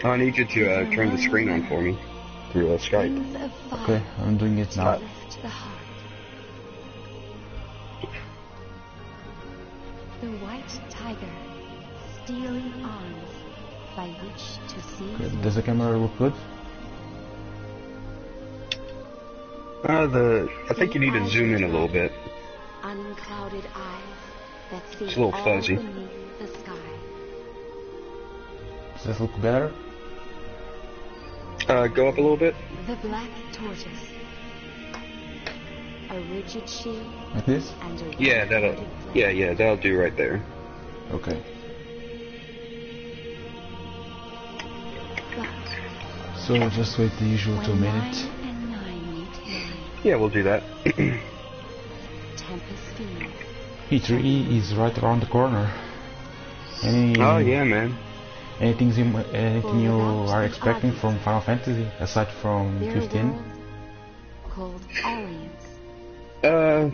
I need you to turn the screen on for me through Skype. Okay, I'm doing it now. The white tiger, stealing arms by which to seize. Okay, does the camera look good? I think you need to zoom in a little bit. Unclouded eyes that see It's a little fuzzy. all beneath the sky. Does this look better? Go up a little bit. The black tortoise. A rigid shield Like this? and a Yeah, that'll do right there. Okay. But So just wait the usual 2 when minutes. 9 and 9 meet 9, Yeah, we'll do that. Tempest feeds. E3 is right around the corner. Oh yeah, man. Anything you are expecting from Final Fantasy aside from Their 15? world, called Audience,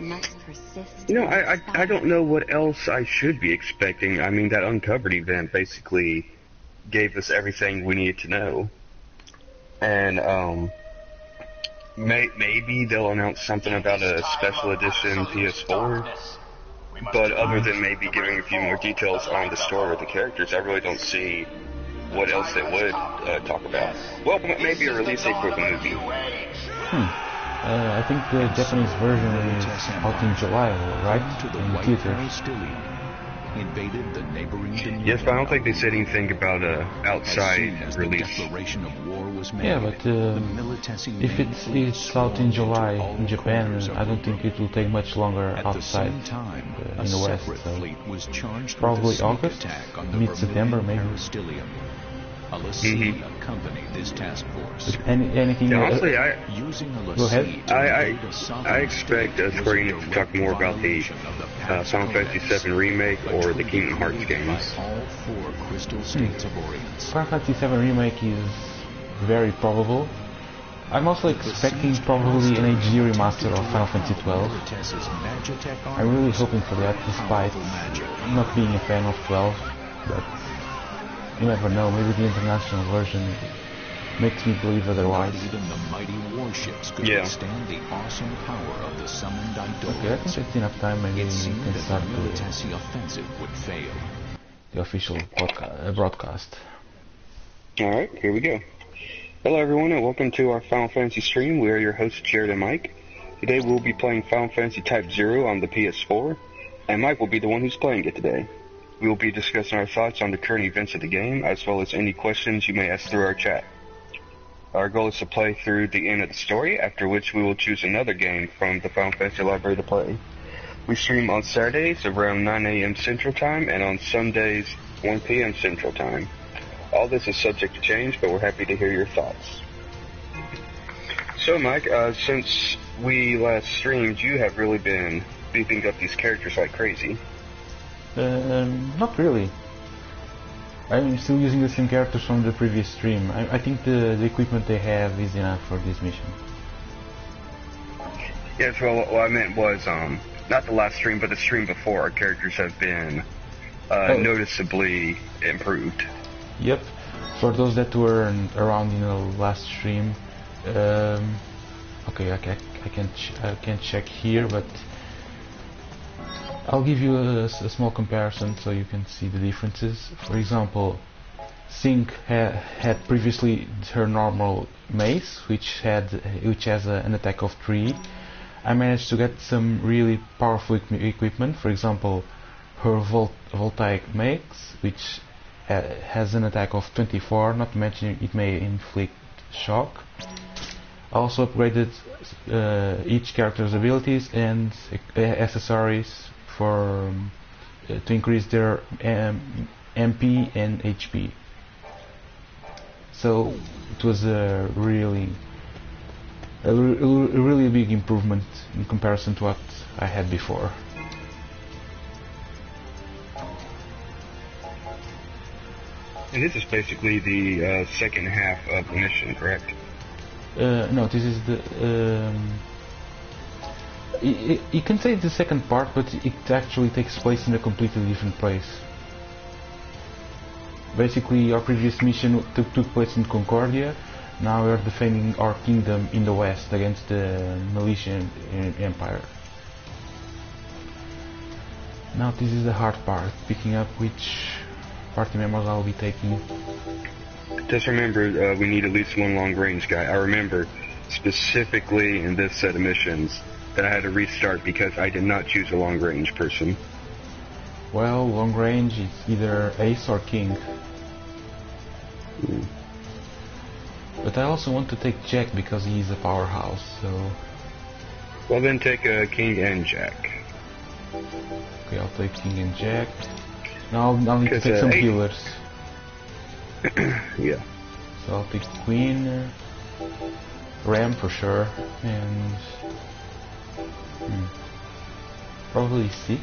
must persist. You know, in I don't know what else I should be expecting. I mean, that Uncovered event basically gave us everything we needed to know. And, maybe they'll announce something about a special edition PS4. But other than maybe giving a few more details on the story or the characters, I really don't see what else they would talk about. Well, maybe a release date for the movie. I think the Japanese version is out in July, right? In theaters. Invaded the neighboring dominion. Yes, but I don't think they said anything about a outside As release. the declaration of war was made, Yeah, but the Militesi if it's out in July in Japan, I don't think it will take much longer At outside the same time, in a the West. separate So fleet was charged probably with a sneak August, attack on the mid-September maybe. Peristilium. A lessee accompanied this task force. Anything? Yeah, honestly, Using a Go ahead. lessee to invade a sovereign I expect state was Square a Enix to talk more about the violation of the Pax Final Fantasy Codex, VII Remake or the agreed Kingdom Hearts by games. all 4 crystal states of Orience. Final Fantasy VII Remake is very probable. I'm also expecting probably an HD remaster of Final Fantasy XII. I'm really hoping for that, despite not being a fan of 12, but you never know, maybe the international version makes me believe otherwise. Not even the mighty warships could Yeah. withstand the awesome power of the summoned Okay, I Eidolons. think it's enough time, maybe It we seemed can that start the the Militesi offensive would fail. official broadcast. Alright, here we go. Hello everyone and welcome to our Final Fantasy stream. We are your hosts Jared and Mike. Today we'll be playing Final Fantasy Type-0 on the PS4, and Mike will be the one who's playing it today. We will be discussing our thoughts on the current events of the game, as well as any questions you may ask through our chat. Our goal is to play through the end of the story, after which we will choose another game from the Final Fantasy library to play. We stream on Saturdays around 9 a.m. Central Time, and on Sundays 1 p.m. Central Time. All this is subject to change, but we're happy to hear your thoughts. So Mike, since we last streamed, you have really been beefing up these characters like crazy. Not really. I'm still using the same characters from the previous stream. I think the equipment they have is enough for this mission. Yes, well, what I meant was, not the last stream, but the stream before, our characters have been noticeably improved. Yep. For those that were around in the last stream, okay, I can't check here, but I'll give you a small comparison so you can see the differences. For example, Sync had previously her normal mace, which has an attack of 3. I managed to get some really powerful equipment. For example, her voltaic mace, which has an attack of 24. Not to mention it may inflict shock. I also upgraded each character's abilities and accessories for to increase their MP and HP. So it was a really big improvement in comparison to what I had before. And this is basically the second half of the mission, correct? No, this is the... you can say the second part, but it actually takes place in a completely different place. Basically, our previous mission took place in Concordia. Now we are defending our kingdom in the west against the Militian Empire. Now this is the hard part, picking up which party members I'll be taking. Just remember, we need at least one long-range guy. I remember specifically in this set of missions that I had to restart because I did not choose a long-range person. Well, long range is either Ace or King. But I also want to take Jack because he's a powerhouse, so... Well then take King and Jack. Okay, I'll take King and Jack. Now I'll need to take some healers. Yeah. So I'll take Queen, Ram for sure, and... probably 6?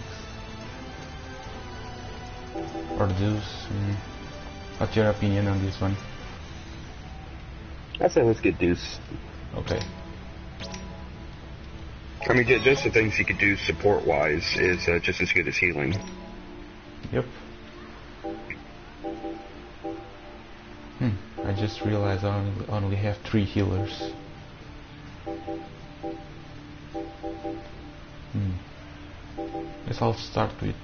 Or Deuce. What's your opinion on this one? I say let's get Deuce. Okay. I mean, just the things he could do support-wise is just as good as healing. Yep. I just realized I only have 3 healers. Guess I'll start with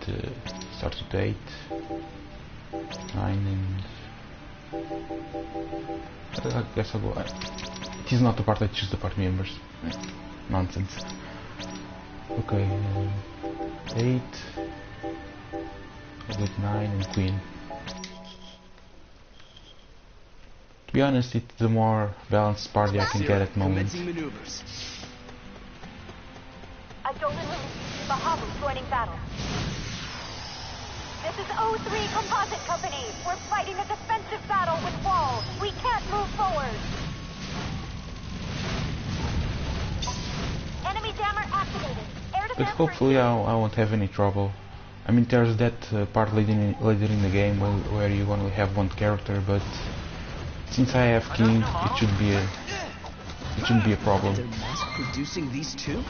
8, 9, and I guess I'll go. It is not the part I choose the party members. Nonsense. Okay, 8 with 9 and Queen. To be honest, it's the more balanced party I can get at the moment. Bahamut joining battle. This is O3 Composite Company. We're fighting a defensive battle with walls. We can't move forward. Enemy jammer activated. Air But defense hopefully I won't have any trouble. I mean, there's that part later in the game where you only have one character, but since I have King, it shouldn't be a problem. They're mass producing these two?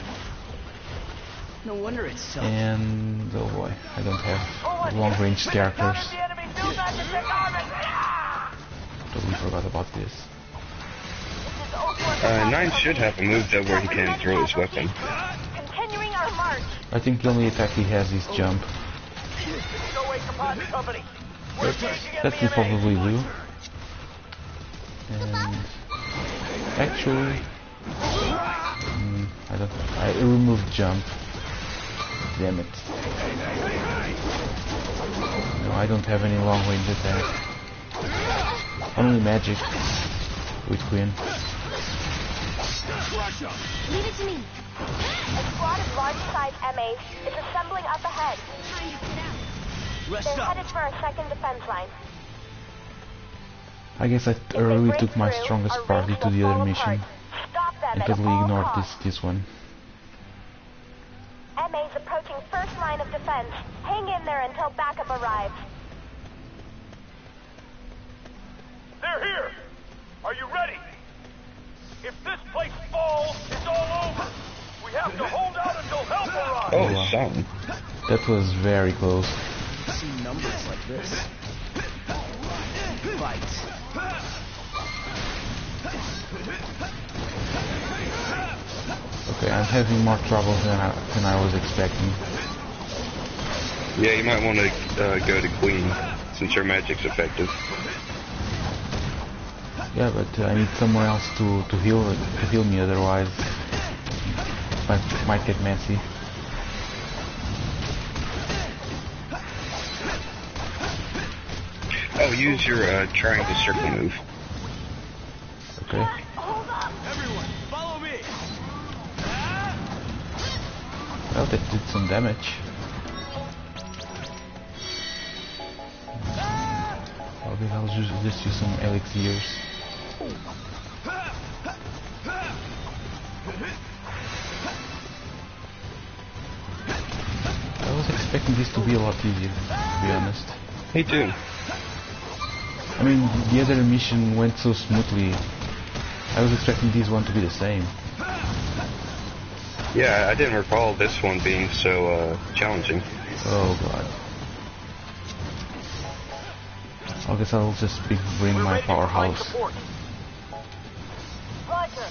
No wonder it's so. And oh boy, I don't have long-range characters. Totally forgot about this. 9 should have a move though where he can throw his weapon. continuing our march. I think the only attack he has is jump. But that will probably do. And actually, I removed jump. Damn it. No, I don't have any long range attack. Only magic with Queen. Leave it to me. A squad of large-sized MAs is assembling up ahead. They're headed for our second defense line. I guess I really took my strongest party to the other mission and totally ignored this one. MA's approaching first line of defense. Hang in there until backup arrives. They're here! Are you ready? If this place falls, it's all over! We have to hold out until help arrives! Oh, wow. Something. That was very close. See numbers like this. Fight. Okay, I'm having more trouble than I was expecting. Yeah, you might want to go to Queen, since her magic's effective. Yeah, but I need someone else to heal me, otherwise it might get messy. Oh, use your triangle circle move. Okay. Hold up! Everyone, follow me! Well, that did some damage. I'll just use some elixirs. I was expecting this to be a lot easier, to be honest. Me too. I mean, the other mission went so smoothly. I was expecting this one to be the same. Yeah, I didn't recall this one being so challenging. Oh god. I guess I'll just bring We're my ready to provide powerhouse. support. Roger.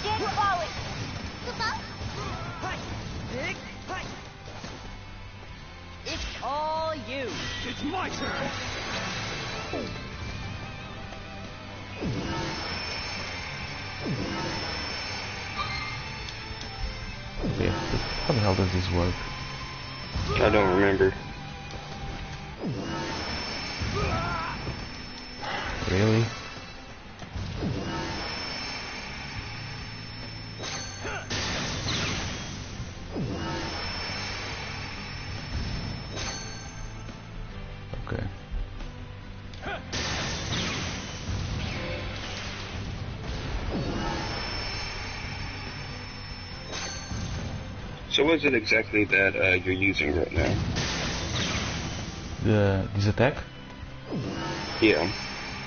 Get Wally. It's all you. It's my turn. Okay, how the hell does this work? I don't remember. Really? Okay. So what is it exactly that you're using right now? This attack? Yeah.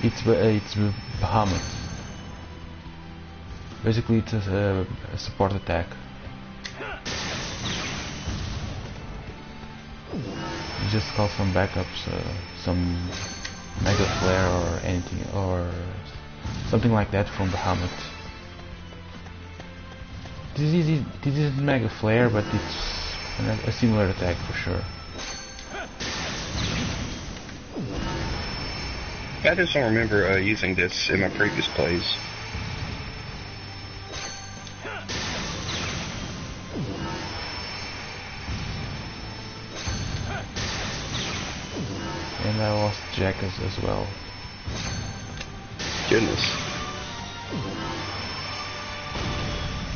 It's Bahamut. Basically, it's a support attack. You just call some backups, some Mega Flare or anything, or something like that from Bahamut. This isn't Mega Flare, but it's a similar attack for sure. I just don't remember using this in my previous plays. And I lost Jack as well. Goodness.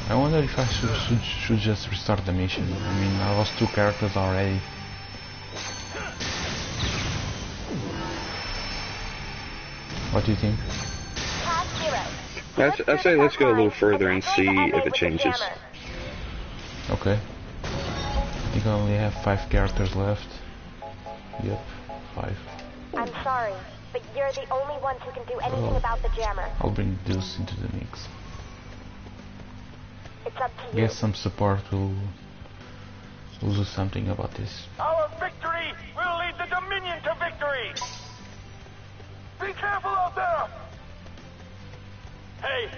I wonder if I should just restart the mission. I mean, I lost 2 characters already. What do you think? Pass 0. I'd say let's go a little further and see if it changes. Okay. I think I only have 5 characters left. Yep, 5. I'm sorry, but you're the only ones who can do anything about the jammer. I'll bring Deuce into the mix. It's up to you. Guess some support will do something about this. Our victory will lead the Dominion to victory! Be careful out there! Hey,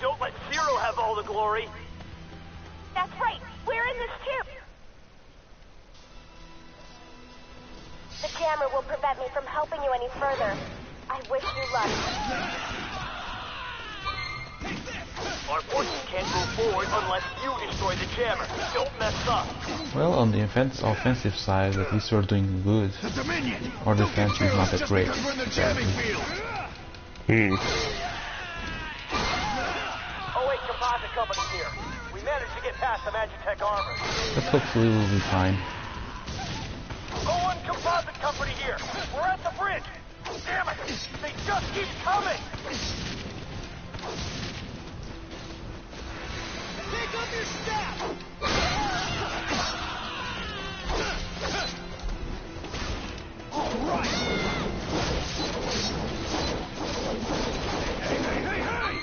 don't let Zero have all the glory. That's right. We're in this too. The jammer will prevent me from helping you any further. I wish you luck. Our forces can't move forward unless you destroy the jammer. Don't mess up. Well, on the offensive side, at least we're doing good. Our defense is not that great. Oh, Composite Company here. We managed to get past the Magitech armor. But hopefully we'll be fine. Oh, Composite Company here. We're at the bridge. Damn it! They just keep coming. Take up your staff! All right! Hey!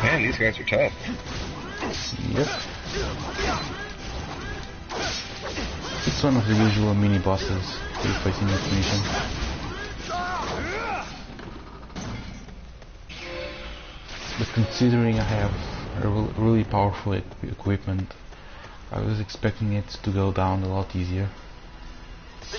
Man, these guys are tough. Yep. It's one of the usual mini bosses you face in this mission. But considering I have a really powerful equipment, I was expecting it to go down a lot easier.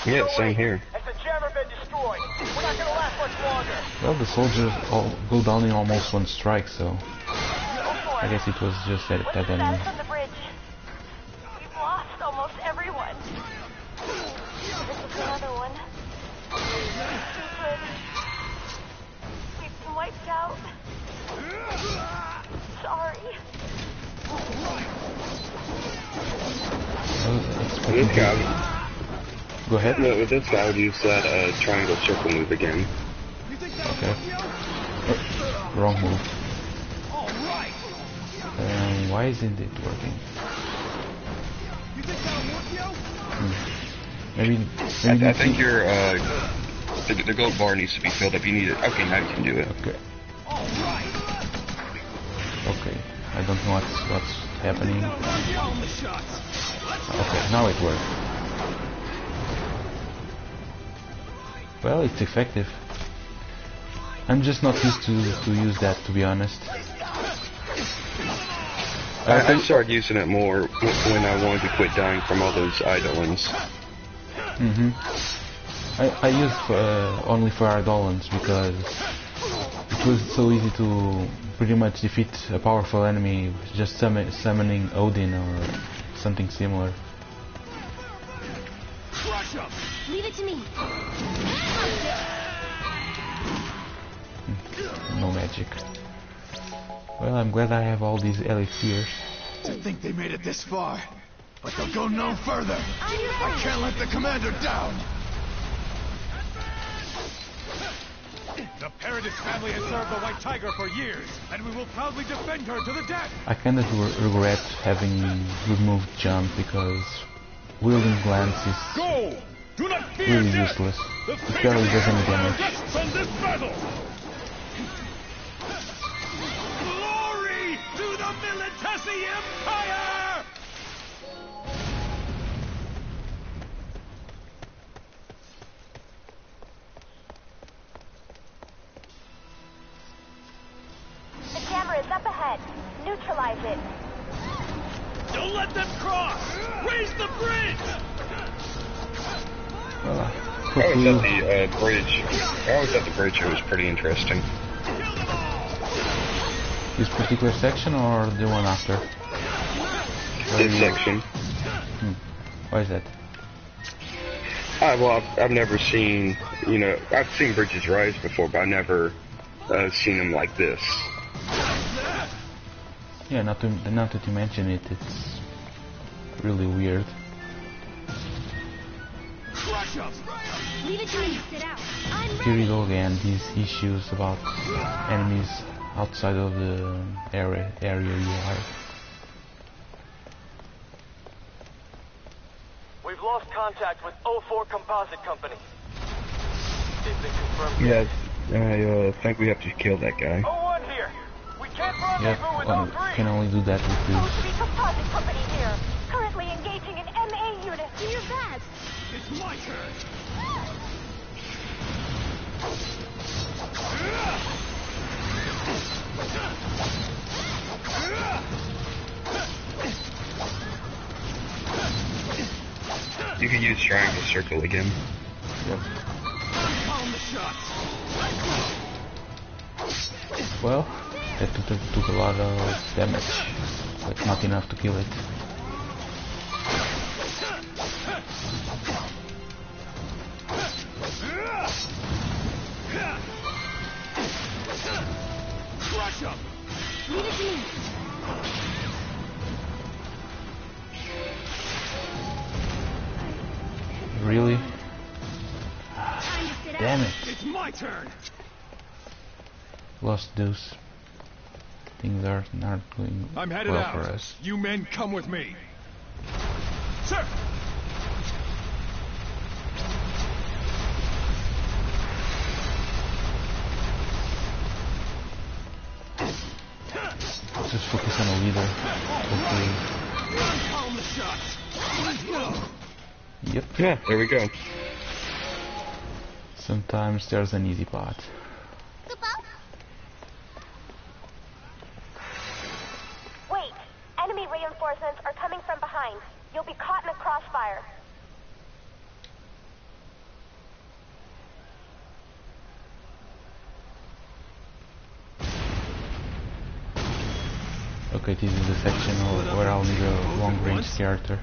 Yeah, same here. Has the jammer been destroyed? We're not gonna last much longer. Well, the soldiers all go down in almost one strike, so I guess it was just that enemy. That's on the bridge. We've lost almost everyone. This is another one. Too good. We've been wiped out. Sorry. This guy. Go ahead. No, with this guy, I would use that triangle circle move again. Okay. Wrong move. Why isn't it working? Maybe I think your the gold bar needs to be filled up. You need it. Okay, now you can do it. Okay. Okay. I don't know what's happening. Okay, now it worked. Well, it's effective. I'm just not used to use that, to be honest. I started using it more when I wanted to quit dying from all those Eidolons. I used only for Eidolons because it was so easy to pretty much defeat a powerful enemy just summoning Odin or something similar. Leave it to me. No magic. Well, I'm glad I have all these elixirs. To think they made it this far, but they'll go no further. I can't let the commander down. The Paradis family has served the White Tiger for years, and we will proudly defend her to the death. I kind of regret having removed jump because wielding glance is Go! Do not fear really death. useless. The It fate barely of does the any Empire damage. rests on this battle. Glory to the Militesi Empire! The camera is up ahead. Neutralize it. Don't let them cross! Raise the bridge! I was at the bridge. I was at the bridge. It was pretty interesting. This particular section or the one after? This section. Why is that? Well, I've never seen, I've seen bridges rise before, but I've never seen them like this. Yeah, not that you mention it, it's really weird. Leave it to me. Sit out. I'm Here ready. we go again, these issues about enemies outside of the area you are. We've lost contact with 04 Composite Company. They've been confirmed. Yes, I think we have to kill that guy. 01 here. We can't Yeah, rendezvous with well, 03. can only do that with this. O3 Composite Company here. Currently engaging an MA unit. Do your best. It's my turn. You can use triangle circle again. Yep. Calm the shots. Well, that took a lot of damage, but not enough to kill it. Crush up. Leave it to me. Really? Time to sit out. Damn it. It's my turn. Lost Deuce. Things are not going I'm headed well out. for us. You men come with me. Sir. Just focus on a leader. Hopefully. Calm the shots. Let's go. Yep. Yeah, there we go. Sometimes there's an easy path. Wait. Enemy reinforcements are coming from behind. You'll be caught in a crossfire. Okay, this is the section where I'll need a long-range character.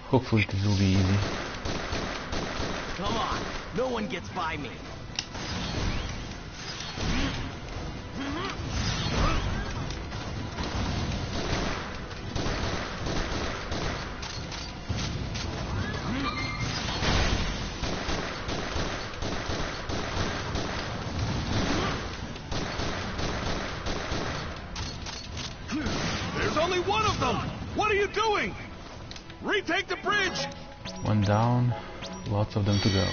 Hopefully this will be easy. Come on, no one gets by me. There's only one of them. you doing? Retake the bridge! One down, lots of them to go.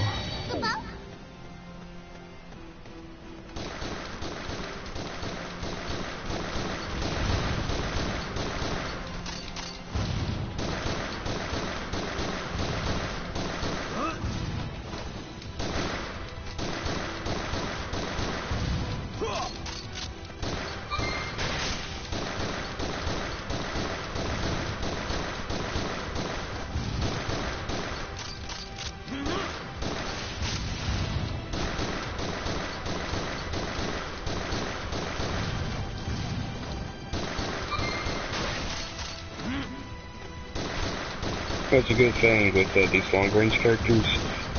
That's a good thing with these long-range characters.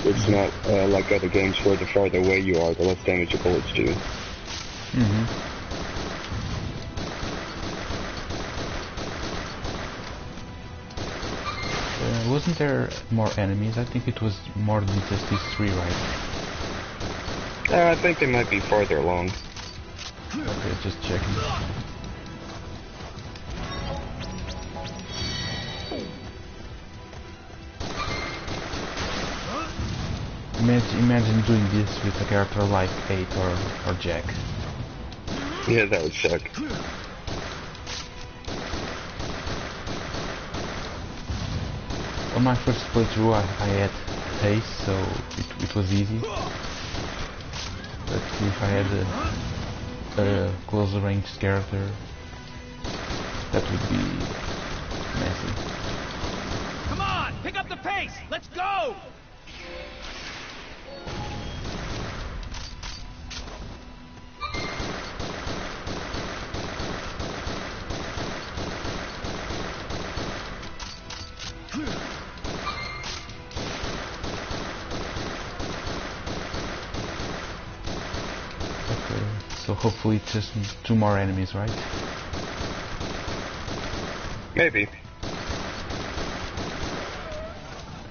It's not like other games where the farther away you are, the less damage your bullets do. Wasn't there more enemies? I think it was more than just these three, right? I think they might be farther along. Okay, just checking. Imagine doing this with a character like 8 or Jack. Yeah, that would suck. On my first playthrough I had haste, so it was easy. But if I had a closer range character, that would be messy. Come on, pick up the pace. Let's go. So hopefully it's just 2 more enemies, right? Maybe.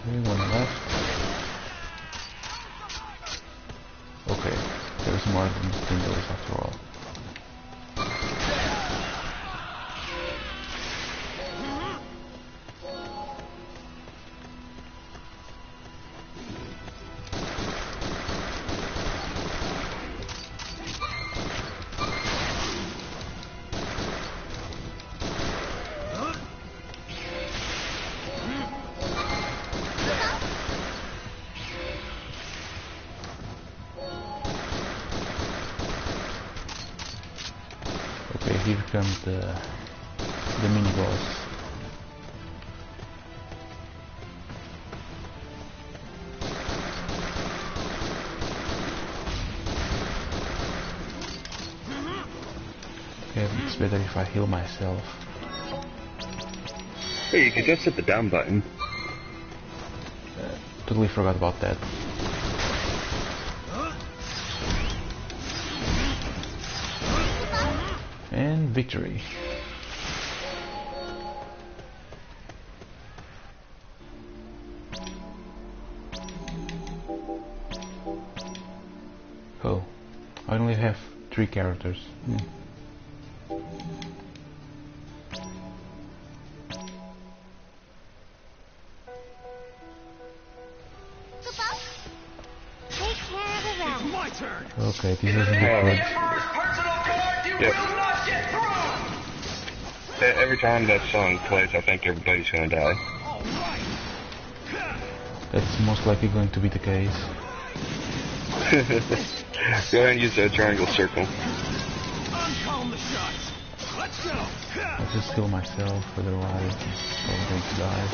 Okay, one left. Okay, there's more than those after all. Okay, here comes the mini boss. Okay, it's better if I heal myself. Hey, you can just hit the down button. Totally forgot about that. And victory. Oh, I only have 3 characters. Take care of the rest. It's my turn. Okay, this isn't good. Yep. Every time that song plays, I think everybody's gonna die. That's most likely going to be the case. Go ahead and use that triangle circle. I'm calling the shots. Let's go. I'll just heal myself, otherwise I'm going to die.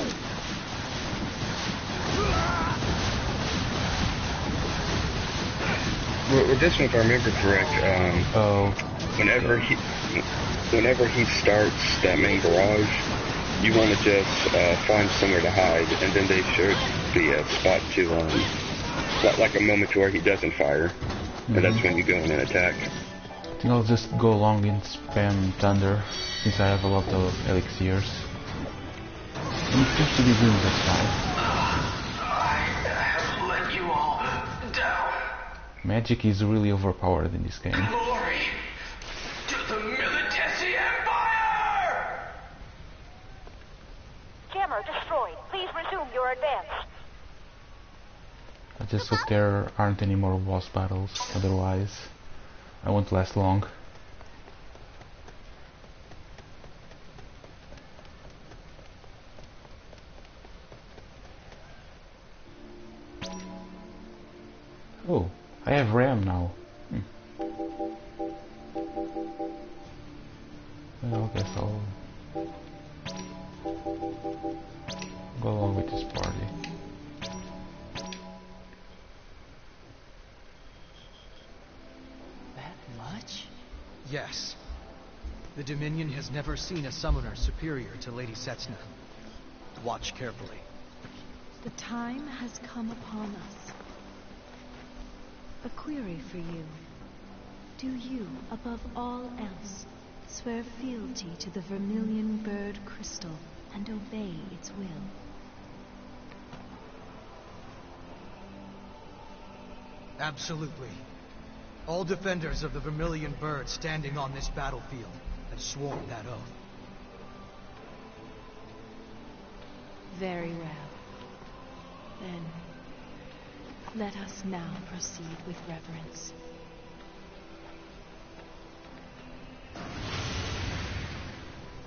With this one, if I remember correct, whenever he starts that main garage, you want to just find somewhere to hide, and then they should be a spot to like a moment to where he doesn't fire, and that's when you go in and attack. I think I'll just go along and spam Thunder, since I have a lot of elixirs. And it seems to be doing just fine. I have let you all down. Magic is really overpowered in this game. Glory to the Militesi Empire! Jammer destroyed. Please resume your advance. I just hope there aren't any more boss battles, otherwise I won't last long. Oh, I have RAM now. Well, I guess I'll go along with this party. That much? Yes. The Dominion has never seen a summoner superior to Lady Setsuna. Watch carefully. The time has come upon us. A query for you. Do you, above all else, swear fealty to the Vermilion Bird Crystal and obey its will? Absolutely. All defenders of the Vermilion Bird standing on this battlefield have sworn that oath. Very well. Then, let us now proceed with reverence.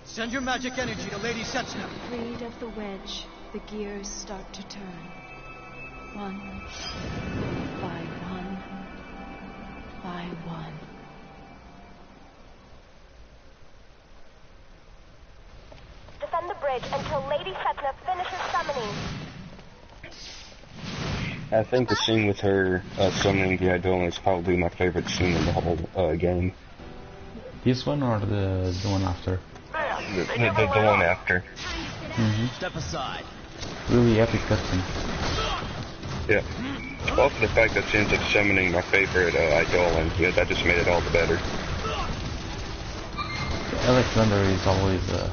Send your magic energy to Lady Setsuna. Freed of the wedge, the gears start to turn. One by one by one. Defend the bridge until Lady Setsuna finishes summoning. I think the scene with her summoning the Eidolon is probably my favorite scene in the whole game. This one or the one after? The one after. Step aside. Really epic cutscene. Yeah. Also the fact that she ends up summoning my favorite Eidolon, that just made it all the better. Alexander is always a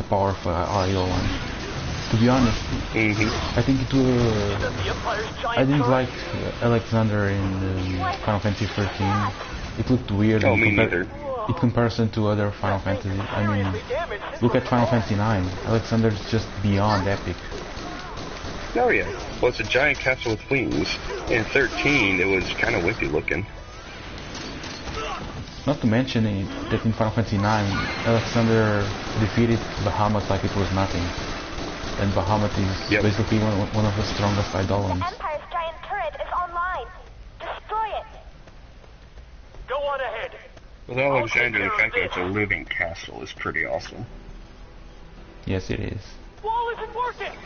powerful Eidolon. To be honest, I think it will. I didn't like Alexander in Final Fantasy 13. It looked weird in comparison to other Final Fantasy. I mean, look at Final Fantasy 9. Alexander's just beyond epic. Oh yeah. Well, it's a giant castle with wings. In 13, it was kind of wimpy looking. Not to mention that in Final Fantasy 9, Alexander defeated Bahamut like it was nothing. And Bahamut is basically one of the strongest Eidolons. The Empire's giant turret is online. Destroy it. Go on ahead. Well, Alexander, the fact that it's a living castle is pretty awesome. Yes, it is. Wall isn't working.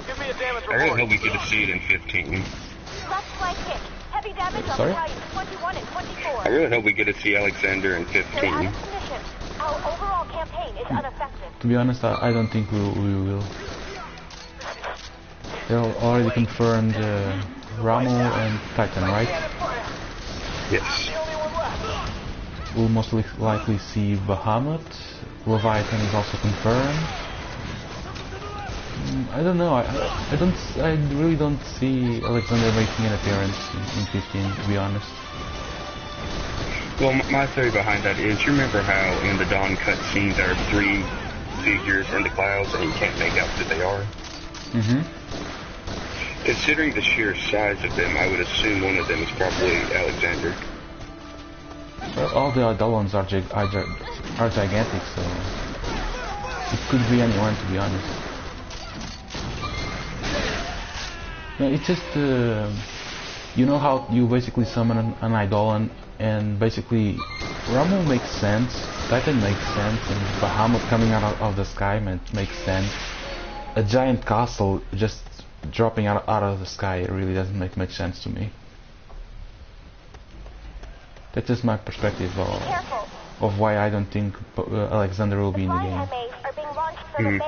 Give me a damage report. I really hope we get to see it in 15. Left flank hit. Heavy damage on the right. 21 and 24. I really hope we get to see Alexander in They're 15. out of commission. Our overall campaign is unaffected. To be honest, I don't think we will. They already confirmed Ramo and Titan, right? Yes. We'll most likely see Bahamut. Leviathan is also confirmed. I don't know. I really don't see Alexander making an appearance in 15. To be honest. Well, my theory behind that is, you remember how in the Dawn cutscene there are 3 figures in the clouds and you can't make out who they are? Considering the sheer size of them, I would assume one of them is probably Alexander. Well, all the Eidolons are gigantic, so it could be anyone, to be honest. No, it's just, you know how you basically summon an Eidolon, and basically Ramo makes sense, Titan makes sense, and Bahamut coming out of the sky makes sense. A giant castle just dropping out of the sky really doesn't make much sense to me. That's just my perspective of why I don't think Alexander will be in the game.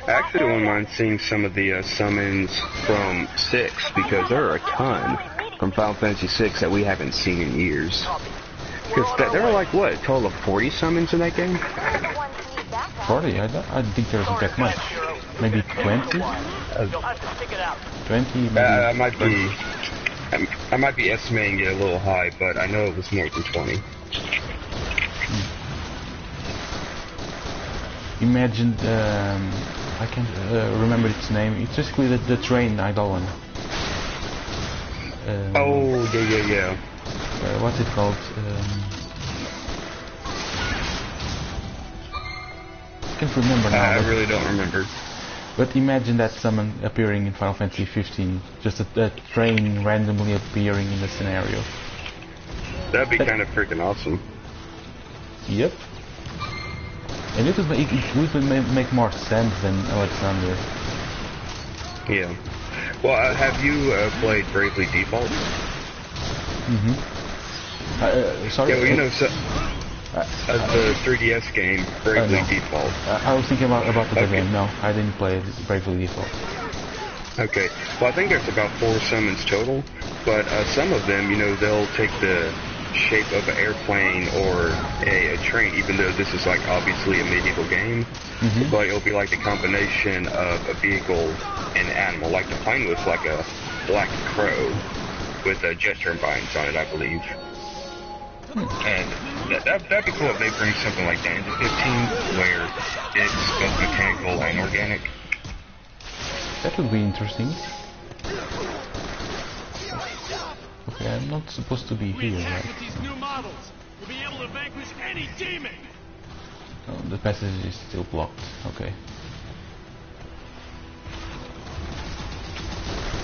I actually don't mind seeing some of the summons from 6, because there are a ton from Final Fantasy 6 that we haven't seen in years. Because there are like, what, a total of 40 summons in that game? 40? I don't think there's that much. Maybe 20? 20? Maybe. I might be estimating it a little high, but I know it was more than 20. imagine, I can't remember its name. It's basically the train Eidolon. Oh, yeah. What's it called? I can't remember now. I really don't remember. But imagine that summon appearing in Final Fantasy 15, just a train randomly appearing in the scenario. That'd be kind of freaking awesome. Yep. And it would make more sense than Alexander. Yeah. Well, have you played Bravely Default? Sorry? Yeah, well, you know, the 3DS game, Bravely Default. I was thinking about the other game. No, I didn't play Bravely Default. Okay. Well, I think there's about 4 summons total, but some of them, you know, they'll take the shape of an airplane or a train, even though this is like obviously a medieval game, but it'll be like the combination of a vehicle and an animal. Like the plane was like a black crow with jet turbines on it, I believe. And that'd be cool if they bring something like that into 15, where it's both mechanical and organic. That would be interesting. Okay, I'm not supposed to be here, right? With these new models, we'll be able to vanquish any demon. Oh, the passage is still blocked. Okay.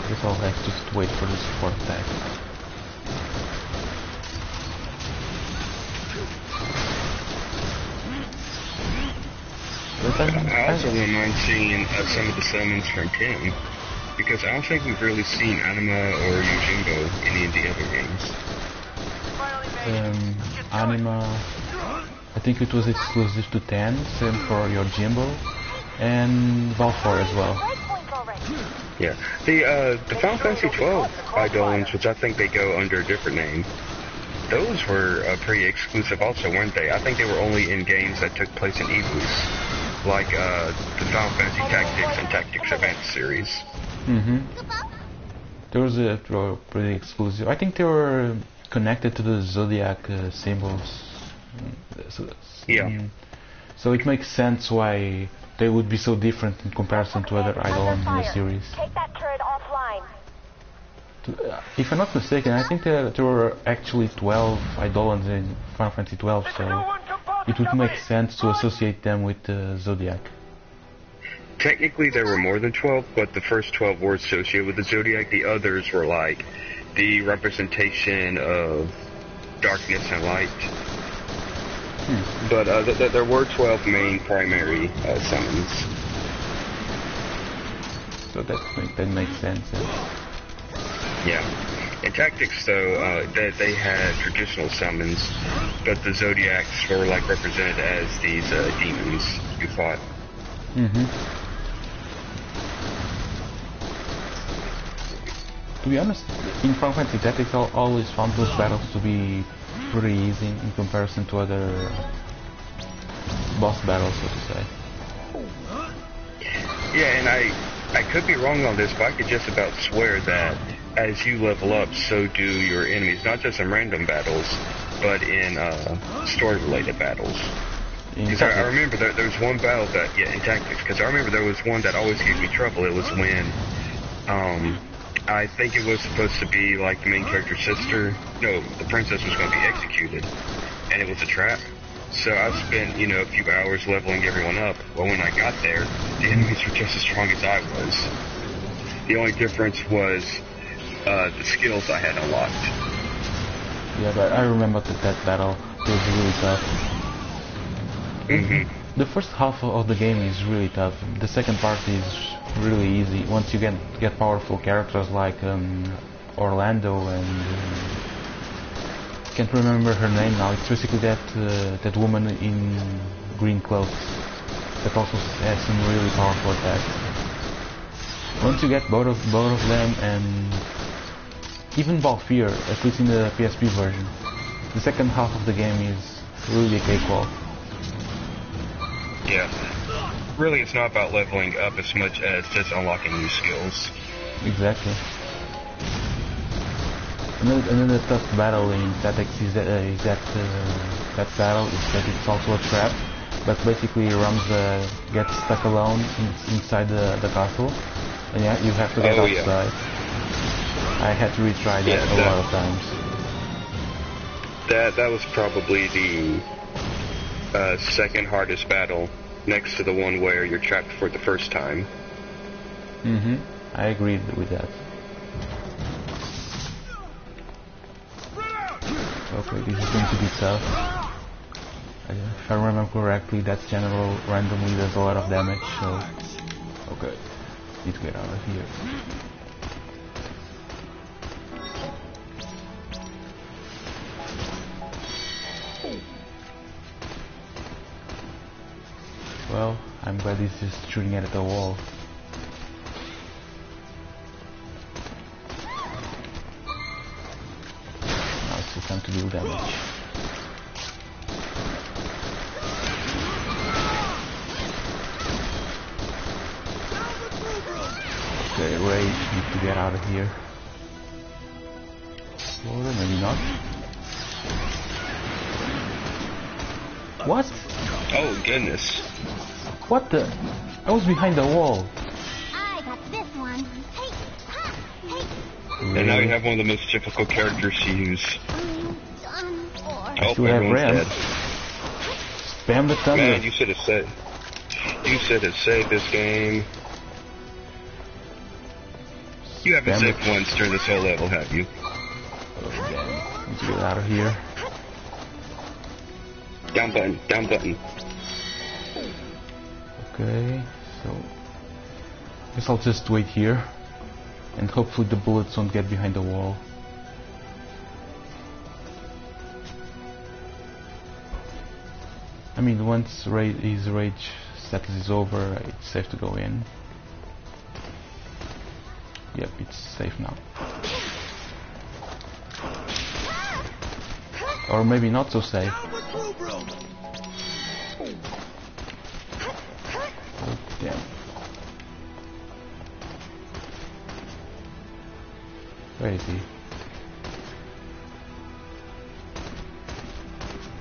Guess I'll have to just wait for the support attack. I also wouldn't mind seeing some of the summons from 10, because I don't think we've really seen Anima or Yojimbo in any of the other games. Anima, I think it was exclusive to 10, same for Yojimbo, and Valfor as well. Yeah, the Final Fantasy 12 Eidolons, which I think they go under a different name, those were pretty exclusive also, weren't they? I think they were only in games that took place in EVOs, like the Final Fantasy Tactics and Tactics Advance series. Those were pretty exclusive. I think they were connected to the Zodiac symbols. So it makes sense why they would be so different in comparison to other Eidolons in the series. Take that turret offline. If I'm not mistaken, I think there were actually 12 Eidolons in Final Fantasy 12, so it would make sense to associate them with Zodiac. Technically there were more than 12, but the first 12 were associated with the Zodiac. The others were like the representation of darkness and light. But there were 12 main primary summons. So that makes sense. Yeah. In Tactics, though, they had traditional summons, but the Zodiacs were like represented as these demons you fought. To be honest, in Final Fantasy Tactics, I always found those battles to be pretty easy in comparison to other boss battles, so to say. Yeah, and I could be wrong on this, but I could just about swear that as you level up, so do your enemies, not just in random battles, but in story-related battles. Because I remember there was one battle that, in Tactics, because I remember there was one that always gave me trouble. It was when, I think it was supposed to be like the main character's sister. No, the princess was going to be executed, and it was a trap. So I spent, a few hours leveling everyone up. Well, when I got there, the enemies were just as strong as I was. The only difference was the skills I had unlocked. Yeah, but I remember that battle. It was really tough. The first half of the game is really tough. The second part is really easy once you get powerful characters like Orlando and I can't remember her name now. It's basically that woman in green clothes that also has some really powerful attacks. Once you get both of them, and even Valfir, at least in the PSP version, the second half of the game is really a cakewalk. Yeah. Really, it's not about leveling up as much as just unlocking new skills. Exactly. Another tough battle in Tactics is that battle is that it's also a trap, But basically Rams gets stuck alone inside the castle, and yeah, you have to get outside. Yeah. I had to retry that a lot of times. That was probably the second hardest battle, next to the one where you're trapped for the first time. Mm-hmm. I agreed with that. Okay, this is going to be tough. If I remember correctly, that general randomly does a lot of damage, so... Okay, need to get out of here. Well, I'm glad he's just shooting at the wall. Now it's just time to deal damage. Okay, Ray, need to get out of here. Or maybe not. What? Oh goodness. What the? I was behind the wall. I got this one. Hey, ha, hey. Really? And now you have one of the most difficult characters to use. I still have Ram. Spam the thunder. Man, you should have said. You should have saved this game. You haven't saved once during this whole level, have you? Oh damn! Let's get out of here. Down button. Down button. Okay, so I guess I'll just wait here, and hopefully the bullets won't get behind the wall. I mean, once his rage status is over, it's safe to go in. Yep, it's safe now. Or maybe not so safe. Oh, damn. Where is he?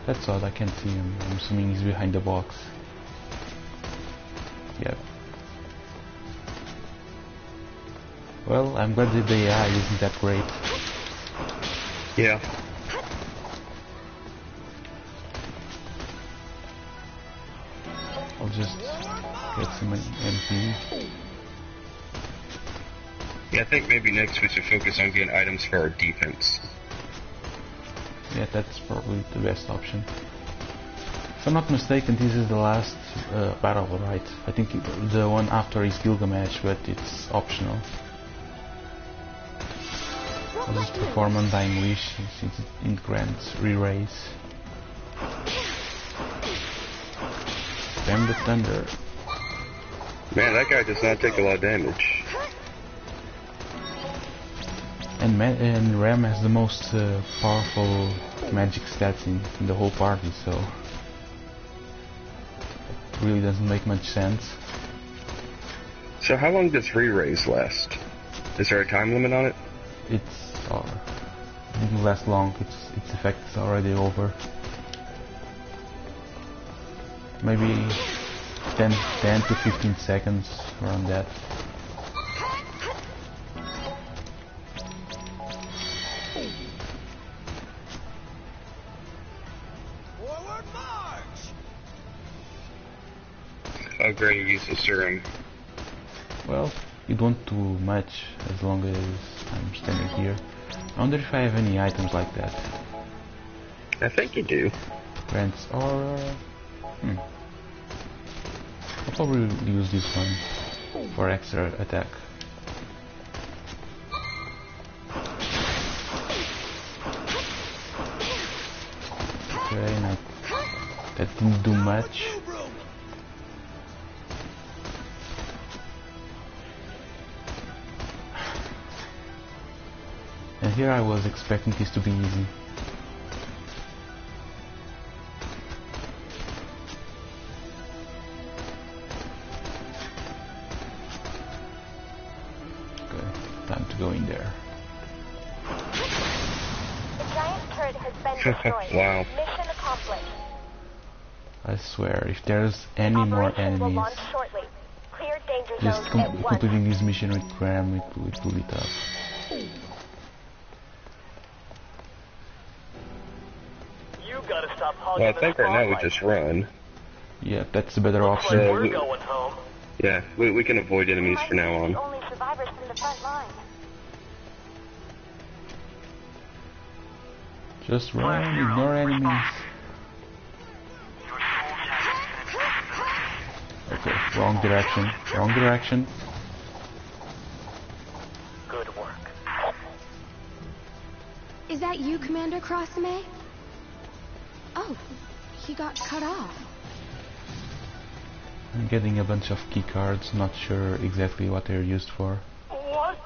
That's odd, I can't see him. I'm assuming he's behind the box. Yep. Well, I'm glad that the AI isn't that great. Yeah. I'll just get some MP. Yeah, I think maybe next we should focus on getting items for our defense. Yeah, that's probably the best option. If I'm not mistaken, this is the last battle, right? I think the one after is Gilgamesh, but it's optional. I'll just perform Undying Wish since it grants re-raise. Spam the thunder. Man, that guy does not take a lot of damage. And Ram has the most powerful magic stats in the whole party, so it really doesn't make much sense. So how long does re-raise last? Is there a time limit on it? It didn't last long. Its effect is already over. Maybe 10 to 15 seconds around that. Forward march! How great you use the serum? Well, you don't do much as long as I'm standing here. I wonder if I have any items like that. I think you do. Grants aura. I'll probably use this one for extra attack. Okay, and that didn't do much. And here I was expecting this to be easy. Okay, time to go in there. The giant turret has been destroyed. Wow. Mission accomplished. I swear, if there's any more Operations will enemies, launch shortly. Clear danger just zones at once. completing this mission with Graham, it will be tough. You gotta stop hogging Well, I the think right now we spotlight. just run. Yeah, that's a better Looks option. like So we're we- going home. Yeah, we can avoid enemies Might for now be on. the only survivors from the front line. Just run, ignore enemies. Okay, wrong direction, wrong direction. Good work. Is that you, Commander Crossmay? Oh, he got cut off. I'm getting a bunch of key cards, not sure exactly what they're used for. What?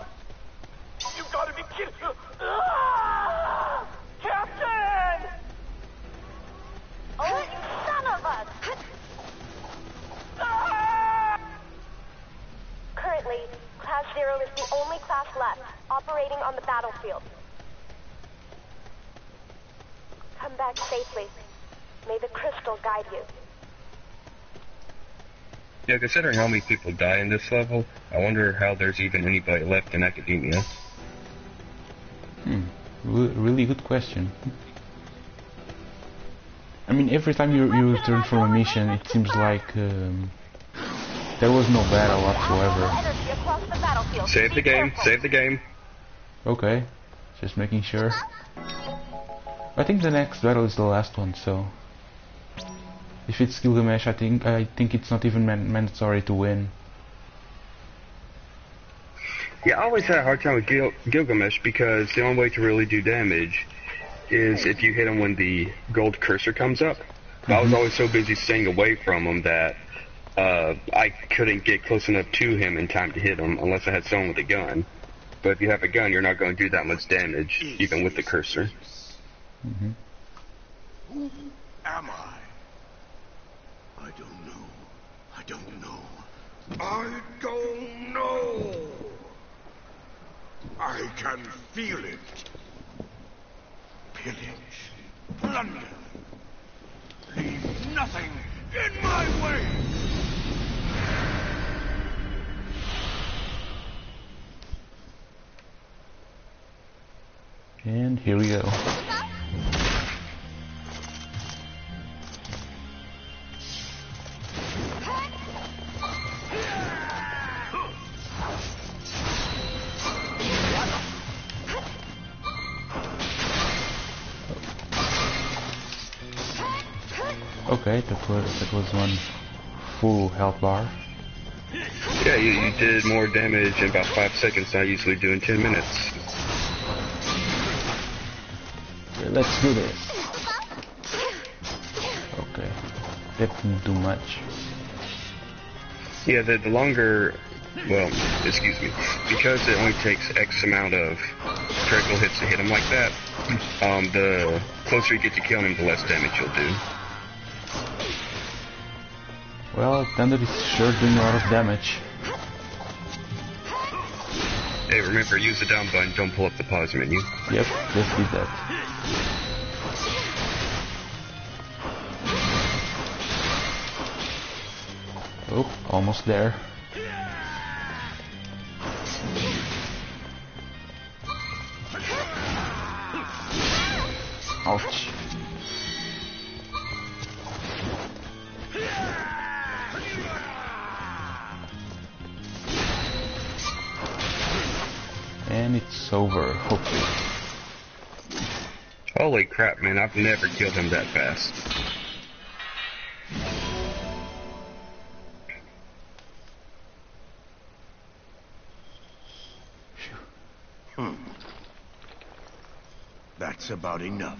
You gotta be kidding! Ah! Captain! Oh, you son of a! Ah! Currently, Class 0 is the only class left, operating on the battlefield. Come back safely. May the crystal guide you. Yeah, considering how many people die in this level, I wonder how there's even anybody left in academia. Really good question. I mean, every time you return from a mission, it seems like there was no battle whatsoever. Energy across the battlefield. Save the game, save the game. Okay, just making sure. I think the next battle is the last one, so if it's Gilgamesh, I think it's not even mandatory to win. Yeah, I always had a hard time with Gilgamesh because the only way to really do damage is if you hit him when the gold cursor comes up. I was always so busy staying away from him that I couldn't get close enough to him in time to hit him unless I had someone with a gun. But if you have a gun, you're not going to do that much damage, even with the cursor. Who am I? I don't know. I don't know. I don't know. I can feel it. Pillage, plunder. Leave nothing in my way. And here we go. Okay, that was one full health bar. Yeah, you did more damage in about 5 seconds than I usually do in 10 minutes. Okay, let's do this. Okay, that didn't do much. Yeah, the longer, well, excuse me, because it only takes X amount of critical hits to hit him like that, the closer you get to killing him, the less damage you'll do. Well, Thunder is sure doing a lot of damage. Hey, remember, use the down button, don't pull up the pause menu. Yep, just did that. Oh, almost there. Ouch. And it's over, hopefully. Holy crap, man, I've never killed him that fast. That's about enough.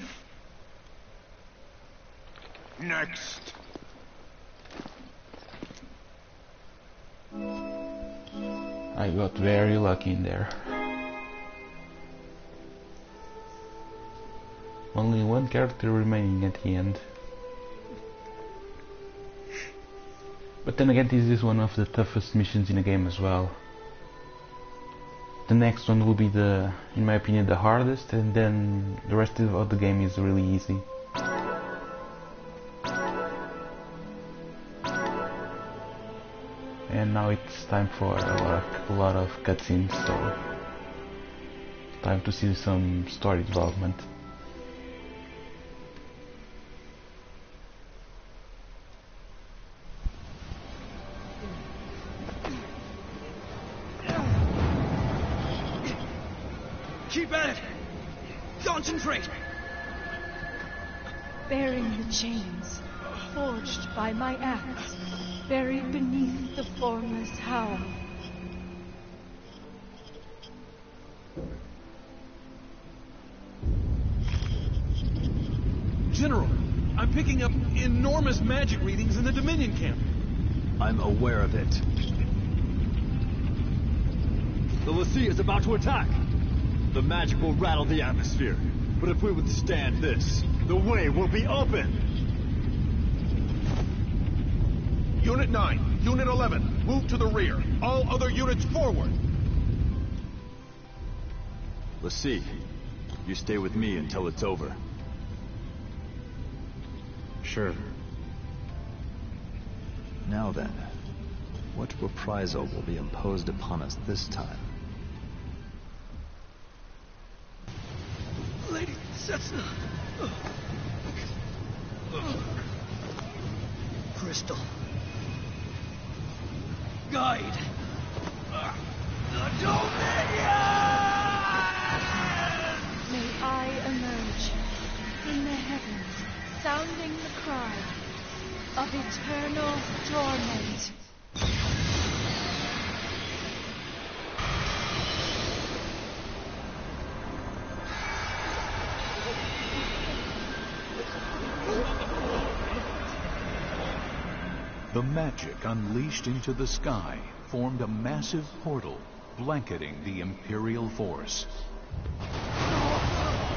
Next. I got very lucky in there. Only one character remaining at the end. But then again, this is one of the toughest missions in the game as well. The next one will be in my opinion, the hardest, and then the rest of the game is really easy. and now it's time for a lot of cutscenes, so time to see some story development. Keep at it! Concentrate! Bearing the chains, forged by my axe, buried beneath the formless howl. General, I'm picking up enormous magic readings in the Dominion camp. I'm aware of it. The Lassie is about to attack. The magic will rattle the atmosphere. But if we withstand this, the way will be open. Unit 9, Unit 11, move to the rear. All other units forward. Lassie, you stay with me until it's over. Sure. Now then, what reprisal will be imposed upon us this time? Lady Setsuna. Crystal. Guide. The Dominion! May I emerge in the heavens, sounding the cry of eternal torment. The magic unleashed into the sky formed a massive portal, blanketing the Imperial force.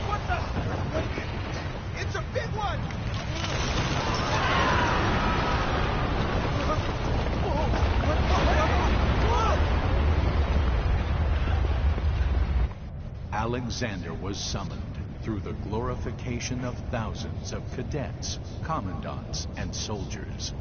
What the? It's a big one! Alexander was summoned through the glorification of thousands of cadets, commandants, and soldiers.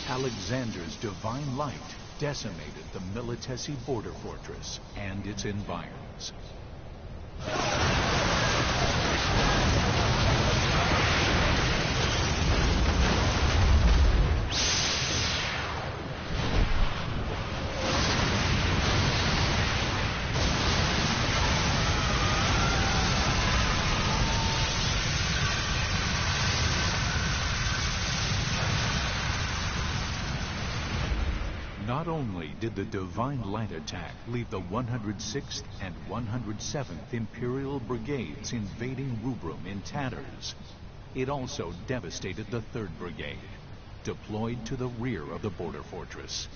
Alexander's divine light decimated the Militesi border fortress and its environs. Not only did the Divine Light attack leave the 106th and 107th Imperial Brigades invading Rubrum in tatters, it also devastated the 3rd Brigade, deployed to the rear of the border fortress.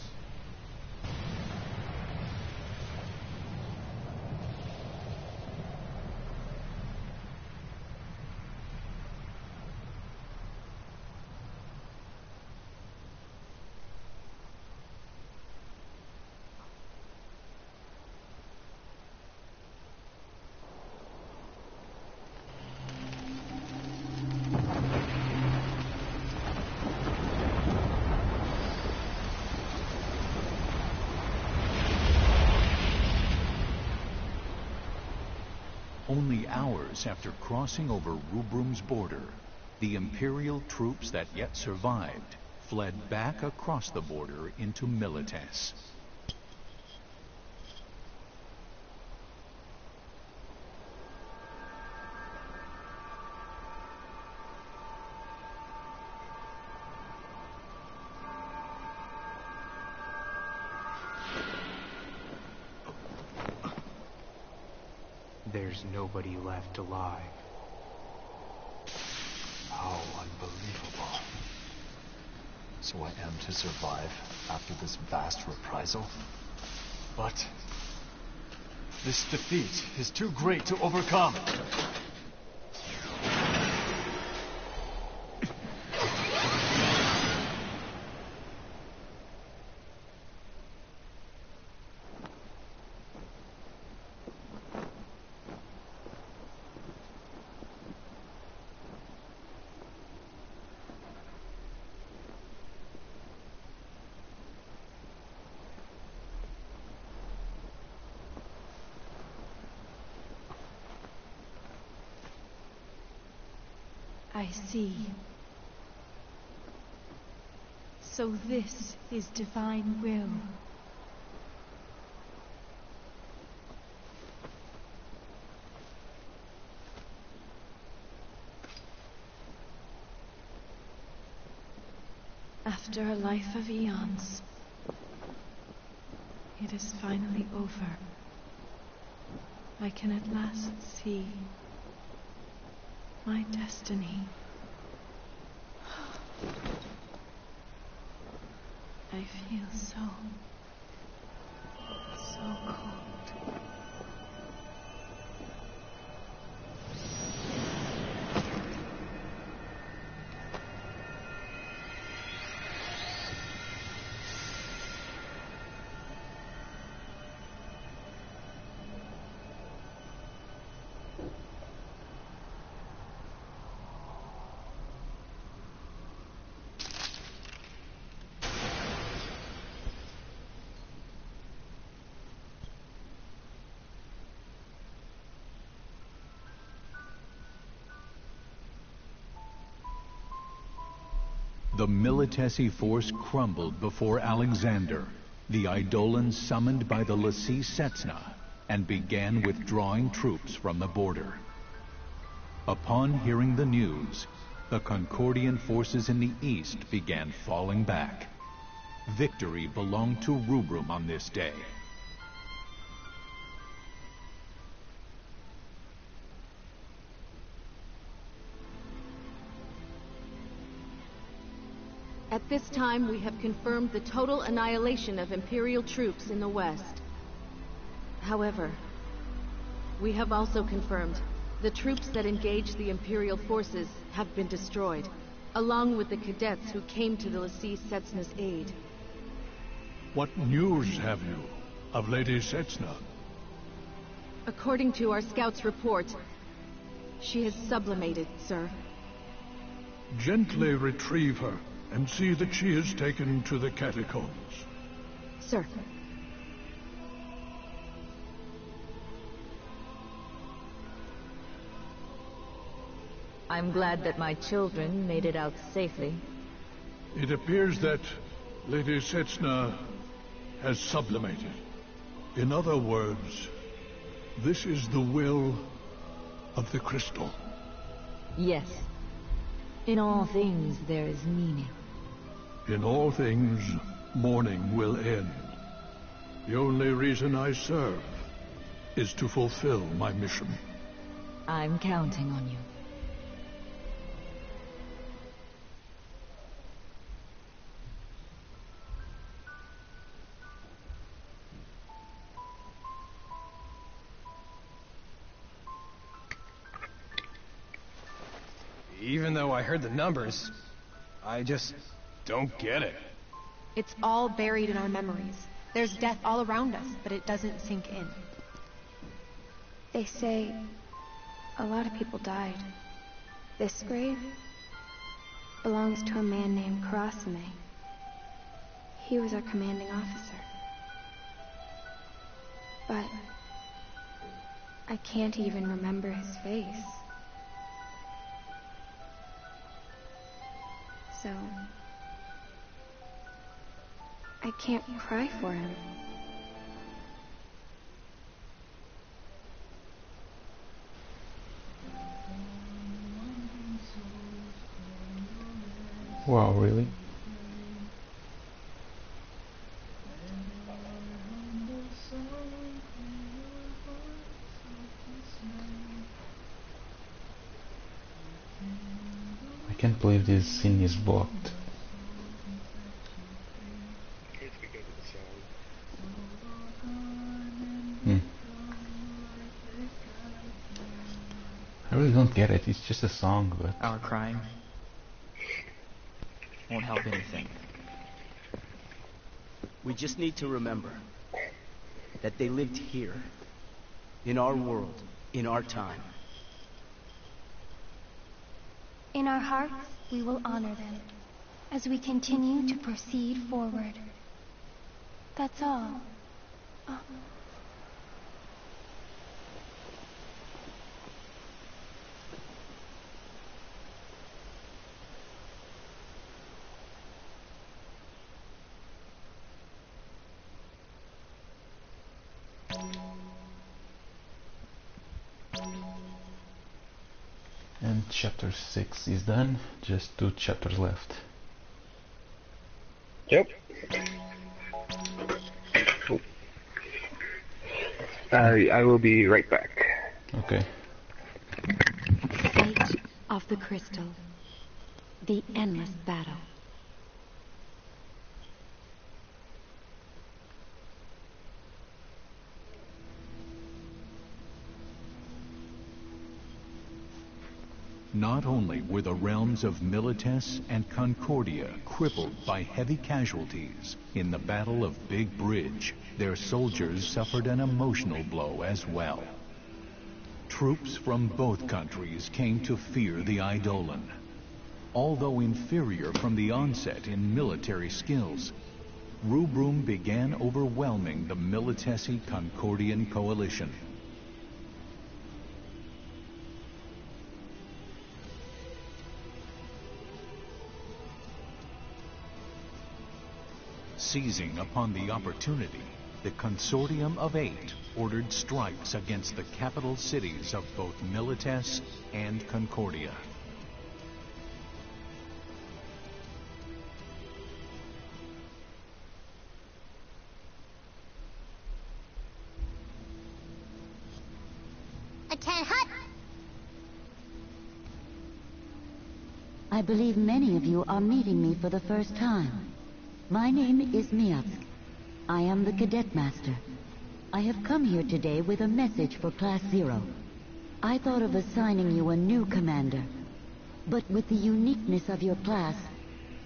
Only hours after crossing over Rubrum's border, the Imperial troops that yet survived fled back across the border into Milites. There's nobody left alive. How unbelievable. So I am to survive after this vast reprisal? But this defeat is too great to overcome. I see. So this is divine will. After a life of eons, it is finally over. I can at last see my destiny. I feel so cold. The Militesi force crumbled before Alexander, the Eidolon summoned by the Lassie Setsna, and began withdrawing troops from the border. Upon hearing the news, the Concordian forces in the east began falling back. Victory belonged to Rubrum on this day. At this time, we have confirmed the total annihilation of Imperial troops in the west. However, we have also confirmed the troops that engaged the Imperial forces have been destroyed, along with the cadets who came to the Lassie Setsna's aid. What news have you of Lady Setsna? According to our scout's report, she has sublimated, sir. Gently retrieve her and see that she is taken to the catacombs. Sir. I'm glad that my children made it out safely. It appears that Lady Setsna has sublimated. In other words, this is the will of the crystal. Yes. In all things there is meaning. In all things, mourning will end. The only reason I serve is to fulfill my mission. I'm counting on you. Even though I heard the numbers, I just don't get it. It's all buried in our memories. There's death all around us, but it doesn't sink in. They say a lot of people died. This grave belongs to a man named Karasime. He was our commanding officer. But I can't even remember his face. So I can't cry for him. Wow, really? I can't believe this scene is blocked. I really don't get it. It's just a song, but Our crying won't help anything. We just need to remember that they lived here, in our world, in our time. In our hearts, we will honor them as we continue to proceed forward. That's all. And chapter 6 is done, just 2 chapters left. Yep. I will be right back. Okay. Fate of the crystal. The endless battle. Not only were the realms of Milites and Concordia crippled by heavy casualties in the Battle of Big Bridge, their soldiers suffered an emotional blow as well. Troops from both countries came to fear the Eidolon. Although inferior from the onset in military skills, Rubrum began overwhelming the Militesi Concordian coalition. Seizing upon the opportunity, the Consortium of Eight ordered strikes against the capital cities of both Milites and Concordia. I believe many of you are meeting me for the first time. My name is Miatsk. I am the Cadet Master. I have come here today with a message for Class 0. I thought of assigning you a new commander. But with the uniqueness of your class,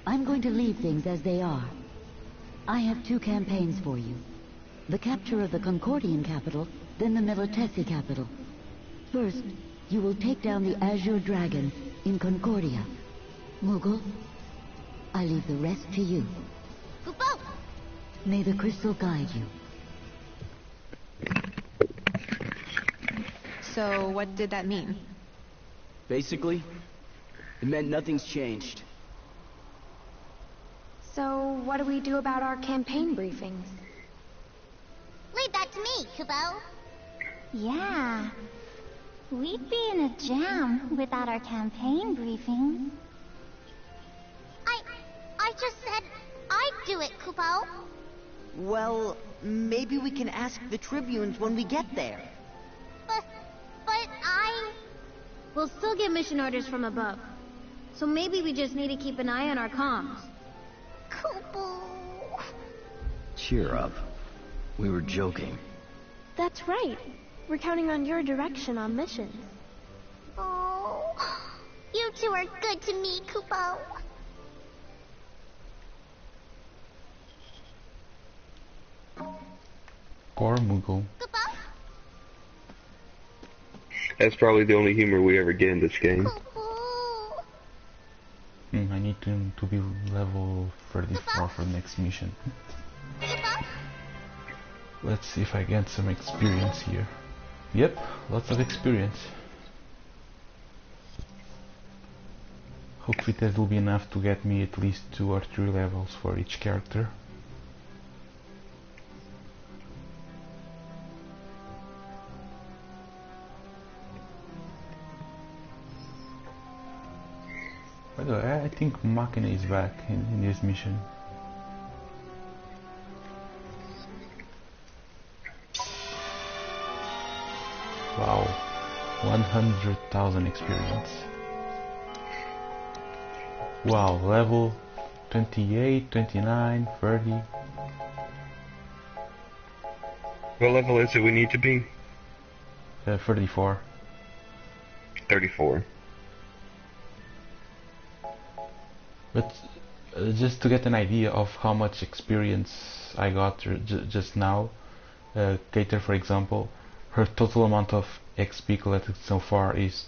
I'm going to leave things as they are. I have 2 campaigns for you. The capture of the Concordian capital, then the Militesi capital. First, you will take down the Azure Dragon in Concordia. Moogle, I leave the rest to you. Kupo! May the crystal guide you. So, what did that mean? Basically, it meant nothing's changed. So, what do we do about our campaign briefings? Leave that to me, Kupo. Yeah. We'd be in a jam without our campaign briefing. I just said I'd do it, Kupo. Well, maybe we can ask the tribunes when we get there. But I... We'll still get mission orders from above. So maybe we just need to keep an eye on our comms. Kupo... Cheer up. We were joking. That's right. We're counting on your direction on missions. Oh... You two are good to me, Kupo. Poor Moogle. That's probably the only humor we ever get in this game. I need to be level 34 for the next mission. Let's see if I get some experience here. Yep, lots of experience. Hopefully that will be enough to get me at least 2 or 3 levels for each character. By the way, I think Machina is back in this mission. Wow, 100,000 experience. Wow, level 28, 29, 30. What level is it we need to be? 34. 34. But just to get an idea of how much experience I got just now, Cater, for example, her total amount of XP collected so far is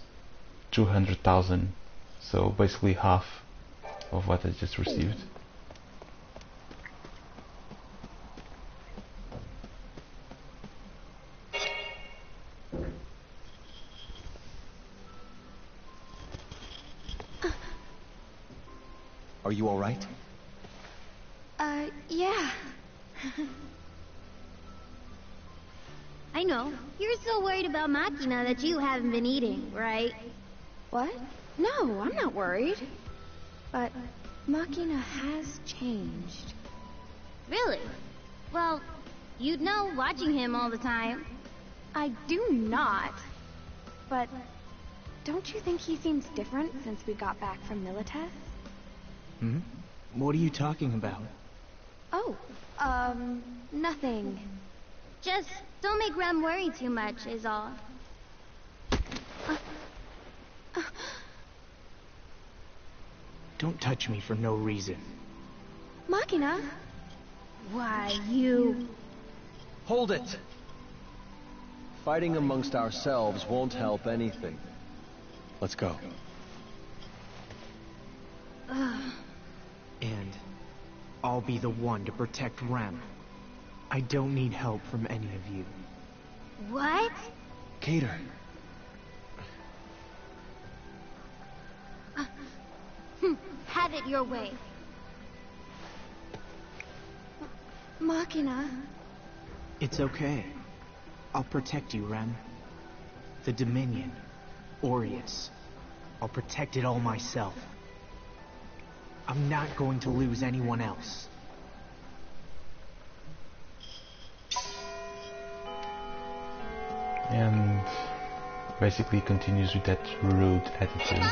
200,000, so basically half of what I just received. Are you all right? Yeah. I know. You're so worried about Machina that you haven't been eating, right? What? No, I'm not worried. But Machina has changed. Really? Well, you'd know watching him all the time. I do not. But don't you think he seems different since we got back from Milites? Hmm? What are you talking about? Oh, nothing. Just don't make Rem worry too much, is all. Don't touch me for no reason. Machina? Why, you... Hold it! Fighting amongst ourselves won't help anything. Let's go. And I'll be the one to protect Rem. I don't need help from any of you. What? Cater. Have it your way. Machina. It's okay. I'll protect you, Rem. The Dominion. Aureus. I'll protect it all myself. I'm not going to lose anyone else. And basically continues with that rude attitude.